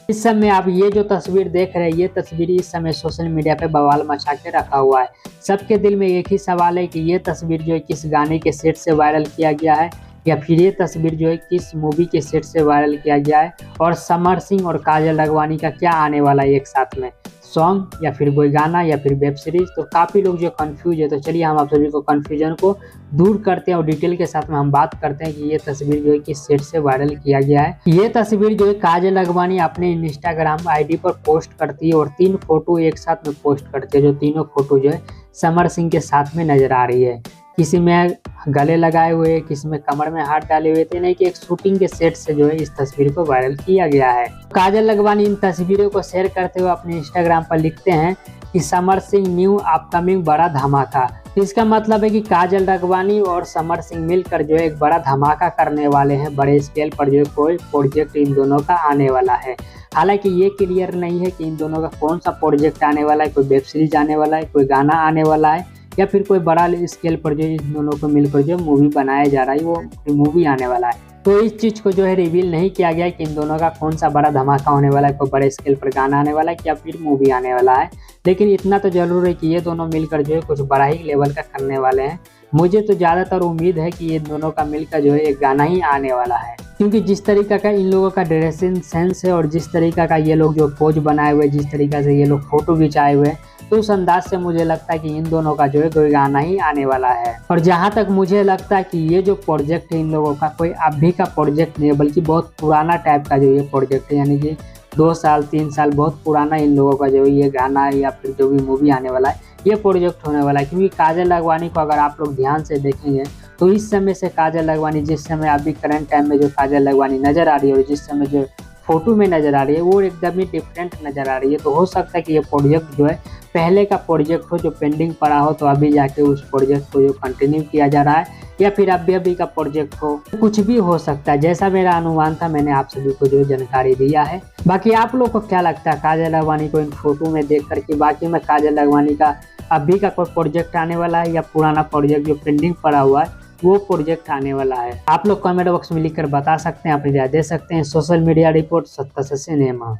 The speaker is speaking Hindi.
इस समय आप ये जो तस्वीर देख रहे हैं, ये तस्वीर इस समय सोशल मीडिया पे बवाल मचा के रखा हुआ है। सबके दिल में एक ही सवाल है कि ये तस्वीर जो है किस गाने के सेट से वायरल किया गया है, या फिर ये तस्वीर जो है किस मूवी के सेट से वायरल किया गया है, और समर सिंह और काजल राघवानी का क्या आने वाला है एक साथ में, सॉन्ग या फिर कोई गाना या फिर वेब सीरीज। तो काफ़ी लोग जो कंफ्यूज है, तो चलिए हम आप सभी को कंफ्यूजन को दूर करते हैं और डिटेल के साथ में हम बात करते हैं कि ये तस्वीर जो है किस सेट से वायरल किया गया है। ये तस्वीर जो है काजल राघवानी अपने इंस्टाग्राम आईडी पर पोस्ट करती है और 3 फोटो एक साथ में पोस्ट करती है, जो तीनों फोटो जो है समर सिंह के साथ में नजर आ रही है। किसी में गले लगाए हुए, किसी में कमर में हाथ डाले हुए थे, नहीं कि एक शूटिंग के सेट से जो है इस तस्वीर को वायरल किया गया है। काजल राघवानी इन तस्वीरों को शेयर करते हुए अपने इंस्टाग्राम पर लिखते हैं कि समर सिंह न्यू अपकमिंग बड़ा धमाका। इसका मतलब है कि काजल राघवानी और समर सिंह मिलकर जो है एक बड़ा धमाका करने वाले हैं, बड़े स्केल पर जो कोई प्रोजेक्ट इन दोनों का आने वाला है। हालांकि ये क्लियर नहीं है कि इन दोनों का कौन सा प्रोजेक्ट आने वाला है, कोई वेब सीरीज आने वाला है, कोई गाना आने वाला है, या फिर कोई बड़ा स्केल पर जो इन दोनों को मिलकर जो मूवी बनाया जा रहा है, वो मूवी आने वाला है। तो इस चीज़ को जो है रिवील नहीं किया गया कि इन दोनों का कौन सा बड़ा धमाका होने वाला है, कोई बड़े स्केल पर गाना आने वाला है या फिर मूवी आने वाला है। लेकिन इतना तो जरूर है कि ये दोनों मिलकर जो है कुछ बड़ा ही लेवल का करने वाले हैं। मुझे तो ज़्यादातर उम्मीद है कि ये दोनों का मिलकर जो है एक गाना ही आने वाला है, क्योंकि जिस तरीका का इन लोगों का ड्रेसिंग सेंस है और जिस तरीका का ये लोग जो पोज बनाए हुए, जिस तरीका से ये लोग फोटो खिंचाए हुए, तो उस अंदाज से मुझे लगता है कि इन दोनों का जो है कोई गाना ही आने वाला है। और जहां तक मुझे लगता है कि ये जो प्रोजेक्ट है इन लोगों का कोई अभी का प्रोजेक्ट नहीं है, बल्कि बहुत पुराना टाइप का जो ये प्रोजेक्ट है, यानी कि 2 साल 3 साल बहुत पुराना इन लोगों का जो ये गाना या फिर जो भी मूवी आने वाला है, ये प्रोजेक्ट होने वाला है। क्योंकि काजल राघवानी को अगर आप लोग ध्यान से देखेंगे तो इस समय से काजल राघवानी, जिस समय अभी करंट टाइम में जो काजल राघवानी नजर आ रही है और जिस समय जो फोटो में नजर आ रही है, वो एकदम ही डिफरेंट नजर आ रही है। तो हो सकता है कि ये प्रोजेक्ट जो है पहले का प्रोजेक्ट हो जो पेंडिंग पड़ा हो, तो अभी जाके उस प्रोजेक्ट को जो कंटिन्यू किया जा रहा है, या फिर अभी का प्रोजेक्ट हो, कुछ भी हो सकता है। जैसा मेरा अनुमान था, मैंने आप सभी को जो जानकारी दिया है। बाकी आप लोग को क्या लगता है काजल राघवानी को इन फोटो में देख करके, बाकी में काजल राघवानी का अभी का कोई प्रोजेक्ट आने वाला है या पुराना प्रोजेक्ट जो पेंडिंग पड़ा हुआ है वो प्रोजेक्ट आने वाला है? आप लोग कमेंट बॉक्स में लिखकर बता सकते हैं, अपनी राय दे सकते हैं। सोशल मीडिया रिपोर्ट सत्ता से सिनेमा।